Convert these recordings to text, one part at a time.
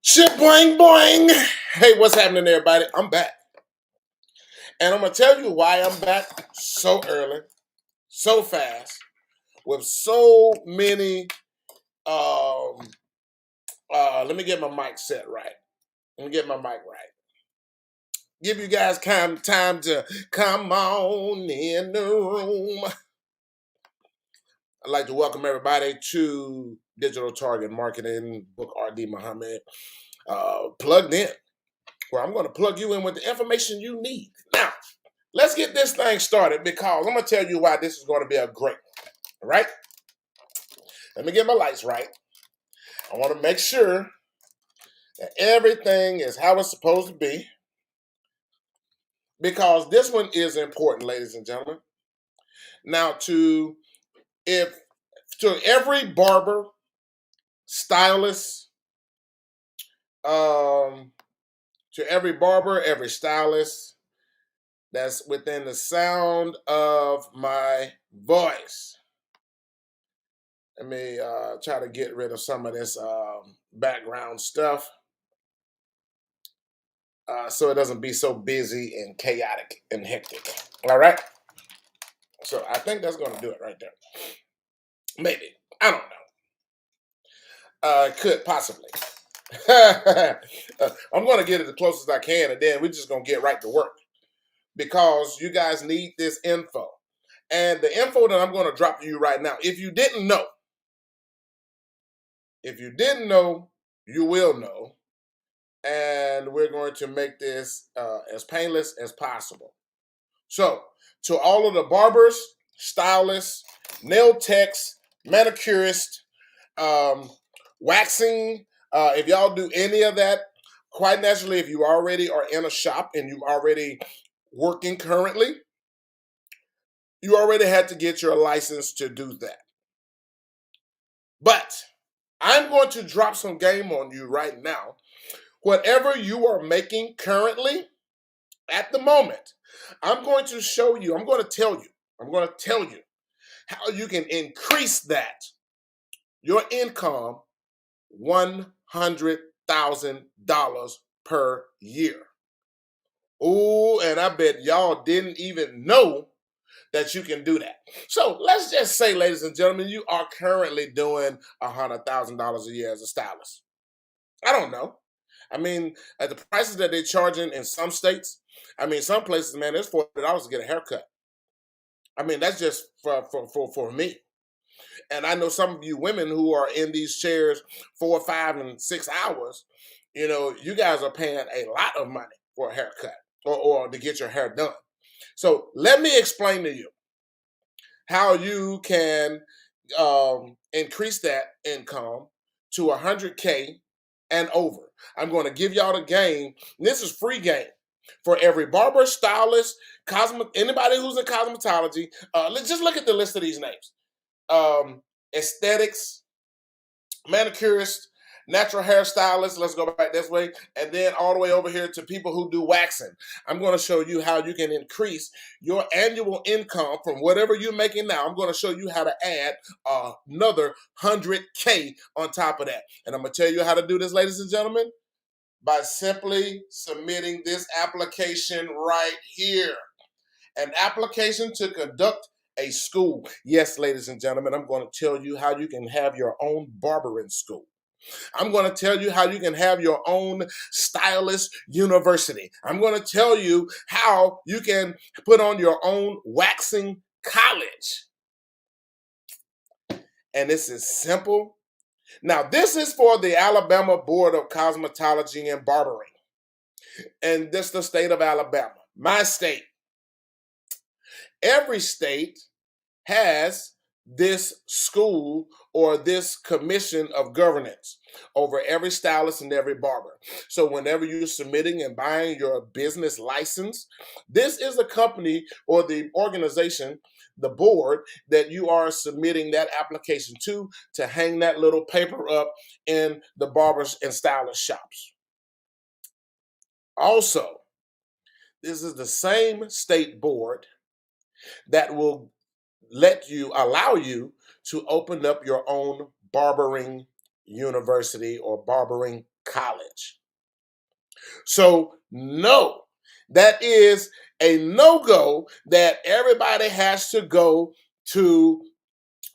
Shit, boing, boing. Hey, what's happening, everybody? I'm back. And I'm going to tell you why I'm back so early, so fast, with so many. Um, Let me get my mic set right. Let me get my mic right. Give you guys time to come on in the room. I'd like to welcome everybody to Digital Target Marketing, Book RD Muhammad, plugged in, where I'm going to plug you in with the information you need. Now, let's get this thing started because I'm going to tell you why this is going to be a great one. All right? Let me get my lights right. I want to make sure that everything is how it's supposed to be because this one is important, ladies and gentlemen. Now, to every barber, stylist, every stylist that's within the sound of my voice. Let me try to get rid of some of this background stuff so it doesn't be so busy and chaotic and hectic. All right? So I think that's going to do it right there. Maybe. I don't know. Could possibly. I'm going to get it as close as I can, and then we're just going to get right to work because you guys need this info. And the info that I'm going to drop to you right now, if you didn't know, you will know. And we're going to make this as painless as possible. So, to all of the barbers, stylists, nail techs, manicurists, waxing, if y'all do any of that, quite naturally, if you already are in a shop and you already working currently, you already had to get your license to do that. But I'm going to drop some game on you right now. Whatever you are making currently, at the moment, I'm going to tell you how you can increase your income $100,000 per year. Oh, and I bet y'all didn't even know that you can do that. So let's just say, ladies and gentlemen, you are currently doing $100,000 a year as a stylist. I don't know. I mean, at the prices that they're charging in some states, I mean, some places, man, it's $40 to get a haircut. I mean, that's just for me. And I know some of you women who are in these chairs 4, 5, and 6 hours, you guys are paying a lot of money for a haircut or to get your hair done. So let me explain to you how you can increase that income to 100K and over. I'm going to give y'all the game. This is free game for every barber, stylist, anybody who's in cosmetology. Let's just look at the list of these names. Aesthetics, manicurist, natural hairstylist. Let's go back this way. And then all the way over here to people who do waxing. I'm going to show you how you can increase your annual income from whatever you're making now. I'm going to show you how to add another 100K on top of that. And I'm going to tell you how to do this, ladies and gentlemen, by simply submitting this application right here. An application to conduct a school. Yes, ladies and gentlemen, I'm going to tell you how you can have your own barbering school. I'm going to tell you how you can have your own stylist university. I'm going to tell you how you can put on your own waxing college. And this is simple. Now, this is for the Alabama Board of Cosmetology and Barbering. And this is the state of Alabama, my state. Every state has this school or this commission of governance over every stylist and every barber. So whenever you're submitting and buying your business license, this is the company or the organization, the board that you are submitting that application to hang that little paper up in the barbers and stylist shops. Also, this is the same state board that will allow you to open up your own barbering university or barbering college. So, no, that is a no-go that everybody has to go to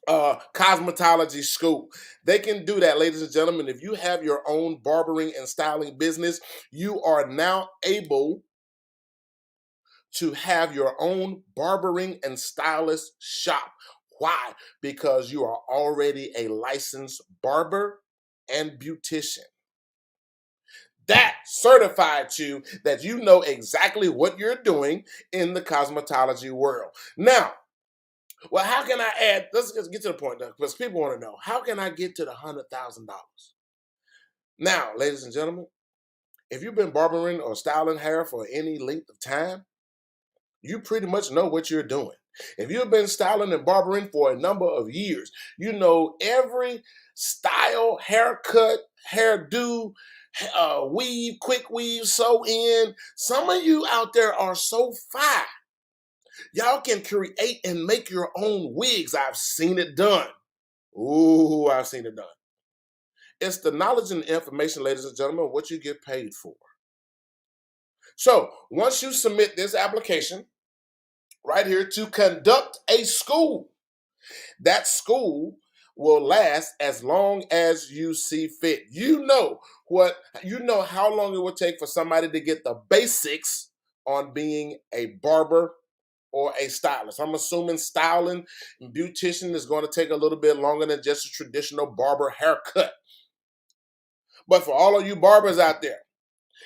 cosmetology school. They can do that, ladies and gentlemen. If you have your own barbering and styling business, you are now able to have your own barbering and stylist shop. Why? Because you are already a licensed barber and beautician. That certified you that you know exactly what you're doing in the cosmetology world. Now, well, how can I add? Let's just get to the point, though, because people want to know, how can I get to the $100,000? Now, ladies and gentlemen, if you've been barbering or styling hair for any length of time, you pretty much know what you're doing. If you've been styling and barbering for a number of years, you know every style, haircut, hairdo, weave, quick weave, sew in. Some of you out there are so fine. Y'all can create and make your own wigs. I've seen it done. Ooh, I've seen it done. It's the knowledge and information, ladies and gentlemen, what you get paid for. So once you submit this application right here to conduct a school, that school will last as long as you see fit. You know how long it would take for somebody to get the basics on being a barber or a stylist. I'm assuming styling and beautician is going to take a little bit longer than just a traditional barber haircut. But for all of you barbers out there,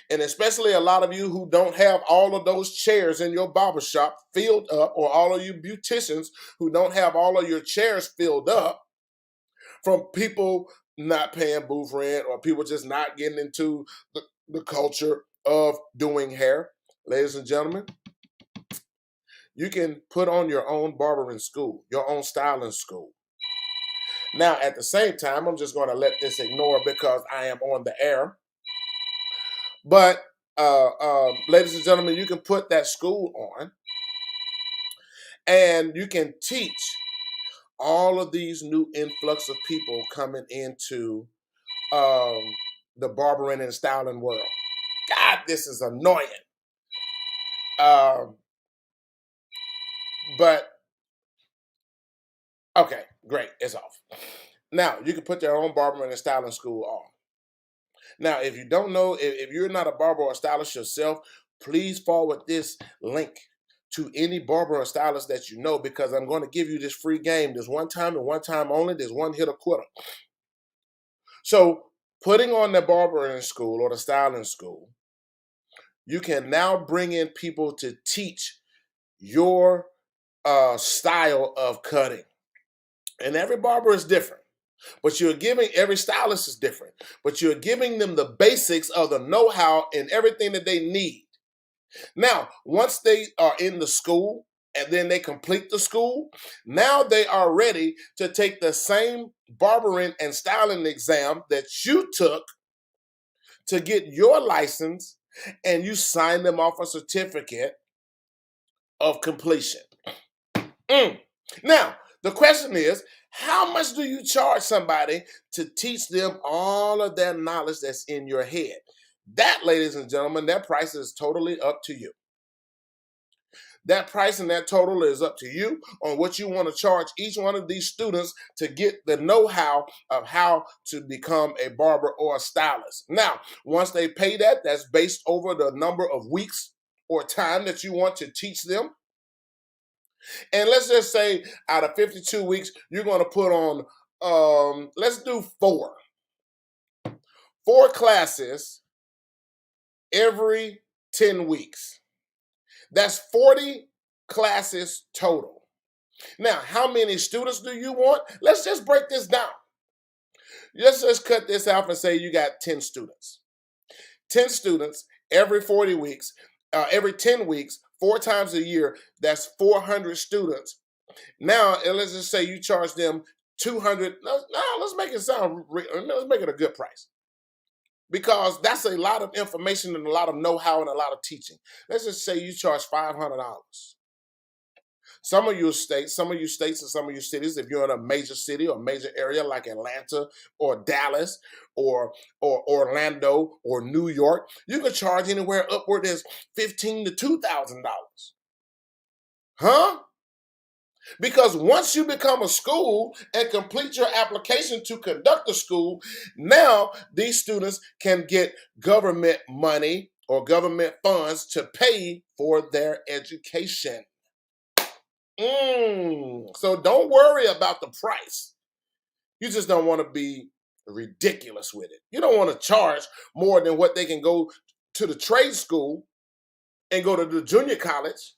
and especially a lot of you who don't have all of those chairs in your barbershop filled up, or all of you beauticians who don't have all of your chairs filled up from people not paying booth rent or people just not getting into the culture of doing hair, ladies and gentlemen, you can put on your own barbering school, your own styling school. Now, at the same time, I'm just going to let this ignore because I am on the air. But, ladies and gentlemen, you can put that school on and you can teach all of these new influx of people coming into the barbering and styling world. God, this is annoying. But, okay, great, it's off. Now, you can put your own barbering and styling school on. Now, if you don't know, if you're not a barber or stylist yourself, please forward this link to any barber or stylist that you know, because I'm going to give you this free game. There's one time and one time only. There's one hit or quitter. So putting on the barbering school or the styling school, you can now bring in people to teach your style of cutting. And every barber is different. But you're giving, every stylist is different, but you're giving them the basics of the know-how and everything that they need. Now, once they are in the school and then they complete the school, now they are ready to take the same barbering and styling exam that you took to get your license, and you sign them off a certificate of completion. Now, the question is, how much do you charge somebody to teach them all of that knowledge that's in your head? That, ladies and gentlemen, that price is totally up to you. That price and that total is up to you on what you want to charge each one of these students to get the know-how of how to become a barber or a stylist. Now, once they pay that, that's based over the number of weeks or time that you want to teach them. And let's just say out of 52 weeks, you're going to put on, let's do 4 classes every 10 weeks. That's 40 classes total. Now, how many students do you want? Let's just break this down. Let's just cut this out and say you got 10 students. 10 students every 40 weeks, every 10 weeks, 4 times a year, that's 400 students. Now, let's just say you charge them 200. No, let's make it a good price, because that's a lot of information and a lot of know-how and a lot of teaching. Let's just say you charge $500. some of you states and some of you cities, if you're in a major city or major area like Atlanta or Dallas or Orlando or New York, you can charge anywhere upward as $15 to $2,000. Huh? Because once you become a school and complete your application to conduct a school, now these students can get government money or government funds to pay for their education. So don't worry about the price. You just don't want to be ridiculous with it. You don't want to charge more than what they can go to the trade school and go to the junior college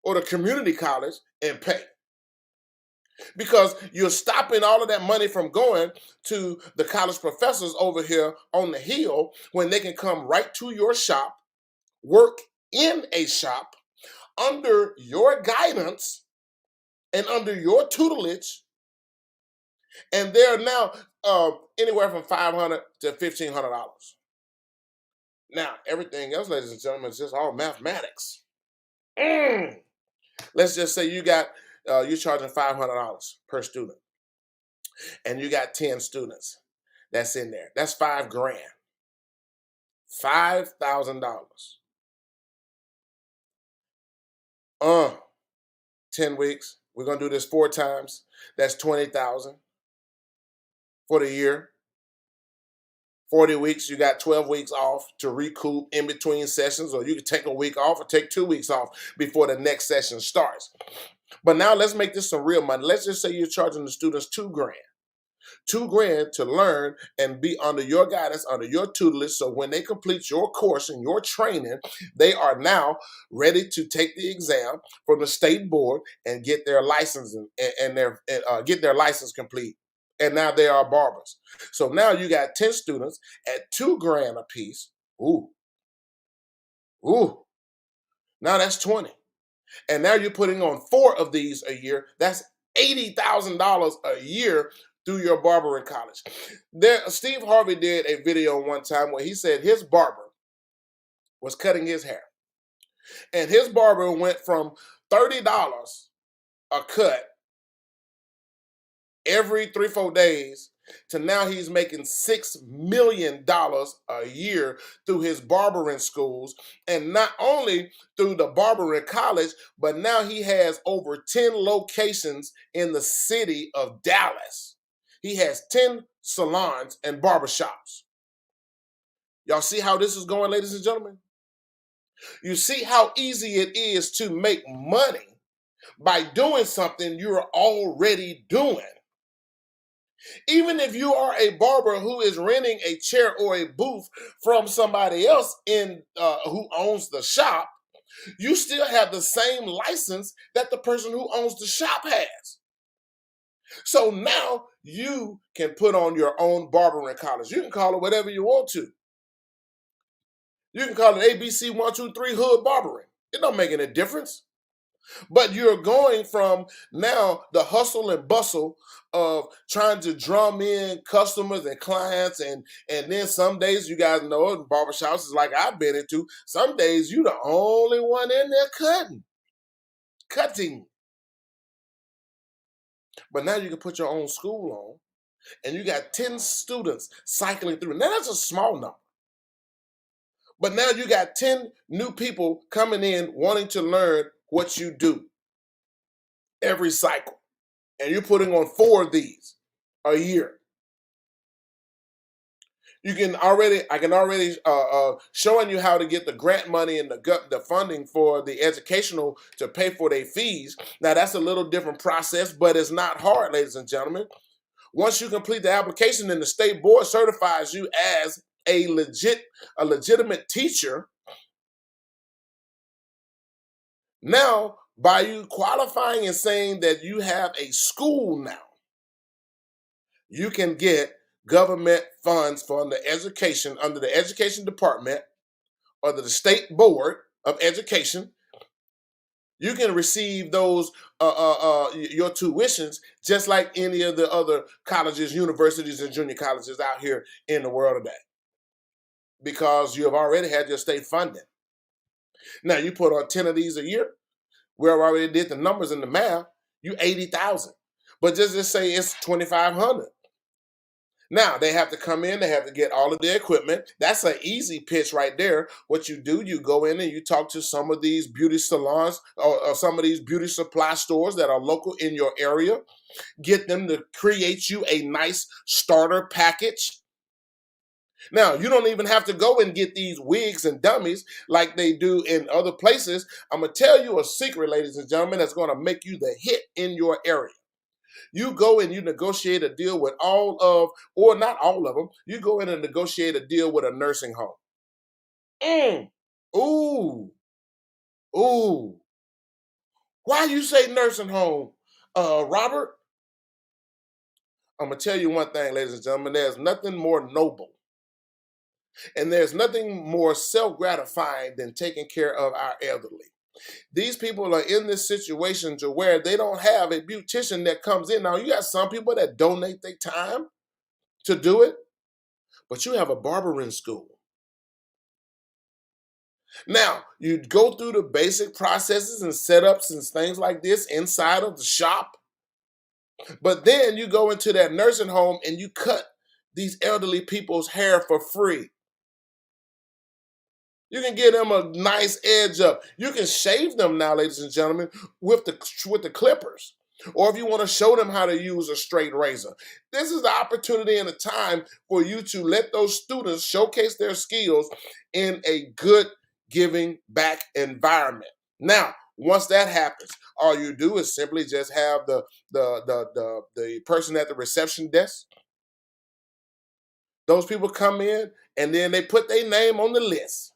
or the community college and pay. Because you're stopping all of that money from going to the college professors over here on the hill when they can come right to your shop, work in a shop under your guidance and under your tutelage, and they're now anywhere from $500 to $1,500. Now, everything else, ladies and gentlemen, is just all mathematics. Let's just say you're charging $500 per student, and you got 10 students that's in there. That's $5,000. $5,000. 10 weeks. We're gonna do this 4 times. That's 20,000 for the year. 40 weeks, you got 12 weeks off to recoup in between sessions, or you can take a week off or take 2 weeks off before the next session starts. But now let's make this some real money. Let's just say you're charging the students $2,000. $2,000 to learn and be under your guidance, under your tutelage. So when they complete your course and your training, they are now ready to take the exam from the state board and get their license get their license complete. And now they are barbers. So now you got 10 students at $2,000 a piece. Ooh. Now that's 20. And now you're putting on 4 of these a year. That's $80,000 a year through your barber in college. Steve Harvey did a video one time where he said his barber was cutting his hair. And his barber went from $30 a cut every 3-4 days to now he's making $6 million a year through his barbering schools, and not only through the barbering college, but now he has over 10 locations in the city of Dallas. He has 10 salons and barbershops. Y'all see how this is going, ladies and gentlemen? You see how easy it is to make money by doing something you're already doing. Even if you are a barber who is renting a chair or a booth from somebody else who owns the shop, you still have the same license that the person who owns the shop has. So now you can put on your own barbering college. You can call it whatever you want to. You can call it ABC 123 Hood Barbering. It don't make any difference. But you're going from now the hustle and bustle of trying to drum in customers and clients, and then some days, you guys know, in barbershops is like I've been into, some days you the only one in there cutting. But now you can put your own school on, and you got 10 students cycling through. Now that's a small number. But now you got 10 new people coming in wanting to learn what you do every cycle. And you're putting on 4 of these a year. I can already showing you how to get the grant money and the funding for the educational to pay for their fees. Now that's a little different process, but it's not hard, ladies and gentlemen. Once you complete the application, then the state board certifies you as a legitimate teacher. Now, by you qualifying and saying that you have a school now, you can get government funds from the education under the education department or the state board of education. You can receive those your tuitions just like any of the other colleges, universities, and junior colleges out here in the world today, because you have already had your state funding. Now you put on 10 of these a year. We already did the numbers in the math. You 80,000. But just say it's 2,500. Now they have to come in, they have to get all of their equipment. That's an easy pitch right there. What you do, you go in and you talk to some of these beauty salons or some of these beauty supply stores that are local in your area. Get them to create you a nice starter package. Now, you don't even have to go and get these wigs and dummies like they do in other places. I'm going to tell you a secret, ladies and gentlemen, that's going to make you the hit in your area. You go and you negotiate a deal with all of, or not all of them, you go in and negotiate a deal with a nursing home. Ooh. Ooh. Why you say nursing home, Robert? I'm going to tell you one thing, ladies and gentlemen, there's nothing more noble and there's nothing more self-gratifying than taking care of our elderly. These people are in this situation to where they don't have a beautician that comes in. Now, you got some people that donate their time to do it, but you have a barbering school. Now, you go through the basic processes and setups and things like this inside of the shop, but then you go into that nursing home and you cut these elderly people's hair for free. You can give them a nice edge up. You can shave them now, ladies and gentlemen, with the clippers. Or if you want to show them how to use a straight razor. This is the opportunity and a time for you to let those students showcase their skills in a good giving back environment. Now, once that happens, all you do is simply just have the person at the reception desk. Those people come in and then they put their name on the list.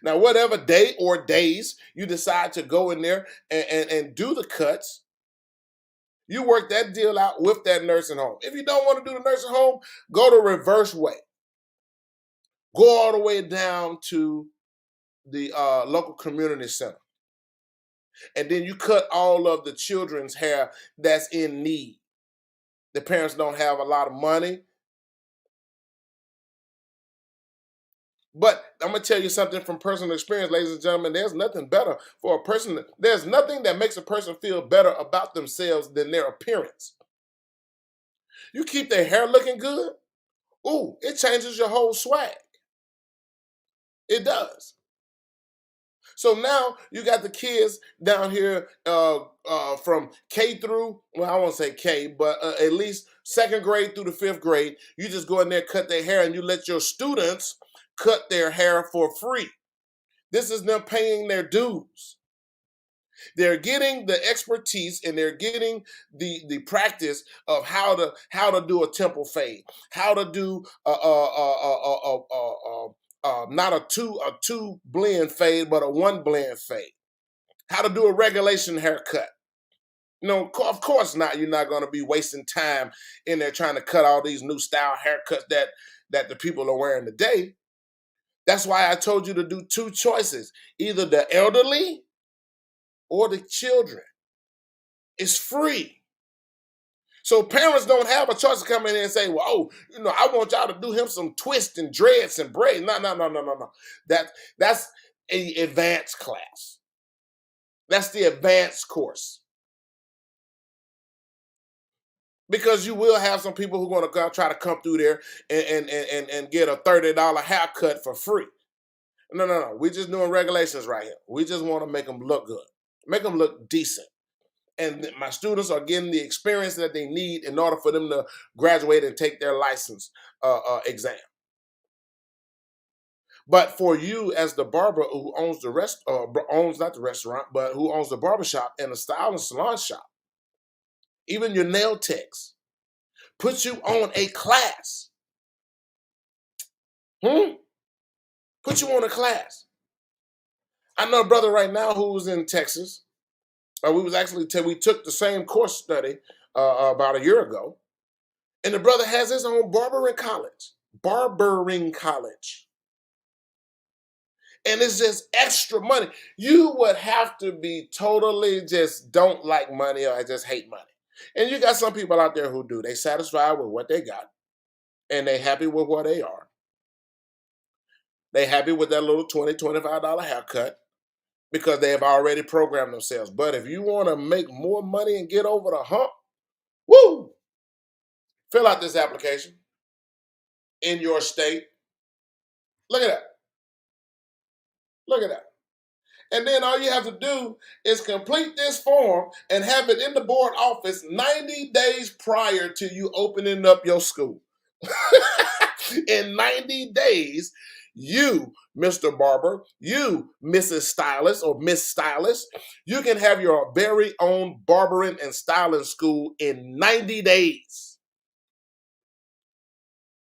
Now, whatever day or days you decide to go in there and do the cuts, you work that deal out with that nursing home. If you don't want to do the nursing home, go the reverse way. Go all the way down to the local community center. And then you cut all of the children's hair that's in need. The parents don't have a lot of money. But I'm going to tell you something from personal experience, ladies and gentlemen. There's nothing better for a person. There's nothing that makes a person feel better about themselves than their appearance. You keep their hair looking good, ooh, it changes your whole swag. It does. So now you got the kids down here from K through, well, I won't say K, but at least second grade through the fifth grade. You just go in there, cut their hair, and you let your students cut their hair for free. This is them paying their dues. They're getting the expertise and they're getting the practice of how to do a temple fade, how to do not a two blend fade, but a one blend fade, how to do a regulation haircut. No, of course not. You're not going to be wasting time in there trying to cut all these new style haircuts that the people are wearing today. That's why I told you to do two choices, either the elderly or the children. It's free. So parents don't have a choice to come in and say, well, oh, I want y'all to do him some twists and dreads and braids. No. That's an advanced class. That's the advanced course. Because you will have some people who are going to try to come through there and get a $30 haircut for free. No. We're just doing regulations right here. We just want to make them look good. Make them look decent. And my students are getting the experience that they need in order for them to graduate and take their license exam. But for you as the barber who owns owns not the restaurant, but who owns the barbershop and the style and salon shop, even your nail techs, put you on a class. Put you on a class. I know a brother right now who's in Texas. We took the same course study about a year ago, and the brother has his own barbering college, and it's just extra money. You would have to be totally just don't like money or just hate money, and you got some people out there who do. They satisfied with what they got, and they happy with where they are. They happy with that little $20, $25 haircut. because they have already programmed themselves. But if you want to make more money and get over the hump, woo, fill out this application in your state. Look at that. Look at that. And then all you have to do is complete this form and have it in the board office 90 days prior to you opening up your school. In 90 days, you, Mr. Barber, you, Mrs. Stylist or Miss Stylist, you can have your very own barbering and styling school in 90 days.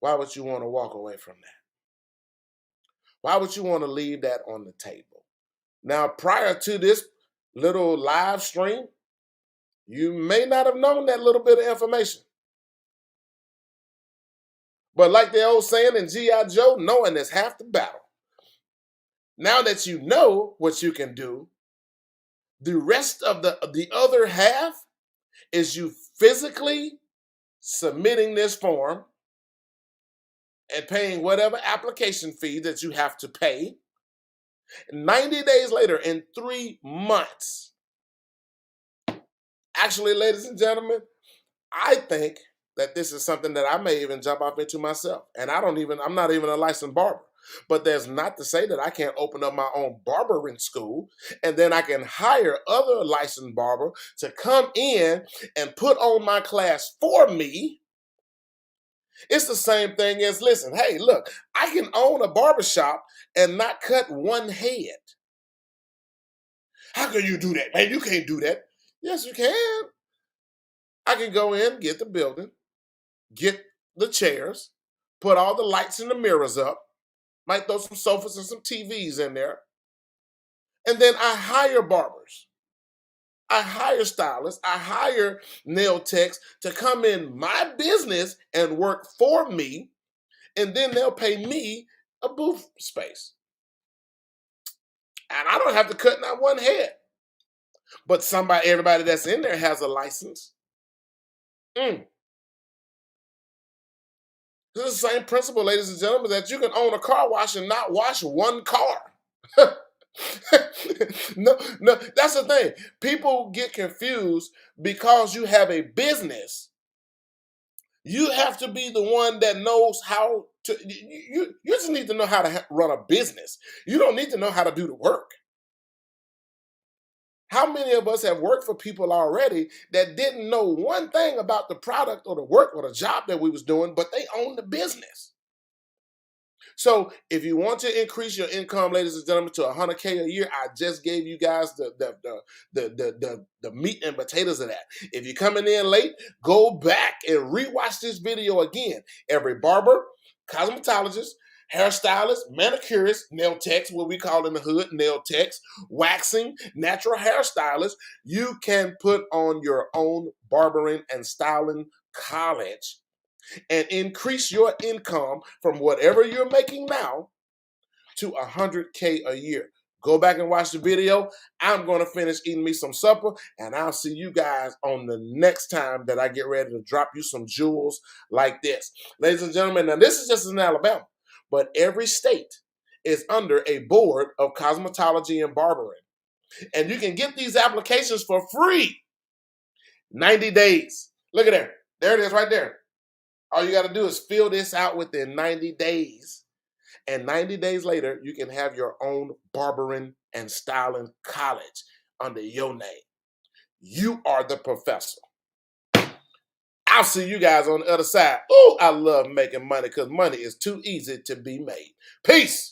Why would you want to walk away from that? Why would you want to leave that on the table? Now, prior to this little live stream, you may not have known that little bit of information. But like the old saying in G.I. Joe, knowing is half the battle. Now that you know what you can do, the rest of the other half is you physically submitting this form and paying whatever application fee that you have to pay. 90 days later, in 3 months. Actually, ladies and gentlemen, I think that this is something that I may even jump off into myself. And I'm not even a licensed barber. But there's not to say that I can't open up my own barbering school and then I can hire other licensed barber to come in and put on my class for me. It's the same thing as, listen, hey, look, I can own a barbershop and not cut one head. How can you do that, man? You can't do that. Yes, you can. I can go in, get the building, get the chairs, put all the lights and the mirrors up, might throw some sofas and some TVs in there, and then I hire barbers. I hire stylists. I hire nail techs to come in my business and work for me, and then they'll pay me a booth space. And I don't have to cut not one head. But everybody that's in there has a license. This is the same principle, ladies and gentlemen, that you can own a car wash and not wash one car. No, that's the thing. People get confused because you have a business. You have to be the one that knows how to, you just need to know how to run a business. You don't need to know how to do the work. How many of us have worked for people already that didn't know one thing about the product or the work or the job that we was doing, but they own the business? So if you want to increase your income, ladies and gentlemen, to $100K a year, I just gave you guys the meat and potatoes of that. If you're coming in late, go back and rewatch this video again. Every barber, cosmetologist, hairstylist, manicurist, nail techs, what we call in the hood, nail techs, waxing, natural hairstylist, you can put on your own barbering and styling college and increase your income from whatever you're making now to $100K a year. Go back and watch the video. I'm going to finish eating me some supper, and I'll see you guys on the next time that I get ready to drop you some jewels like this. Ladies and gentlemen, now this is just in Alabama, but every state is under a board of cosmetology and barbering. And you can get these applications for free. 90 days. Look at there. There it is right there. All you got to do is fill this out within 90 days. And 90 days later, you can have your own barbering and styling college under your name. You are the professor. I'll see you guys on the other side. Oh, I love making money because money is too easy to be made. Peace.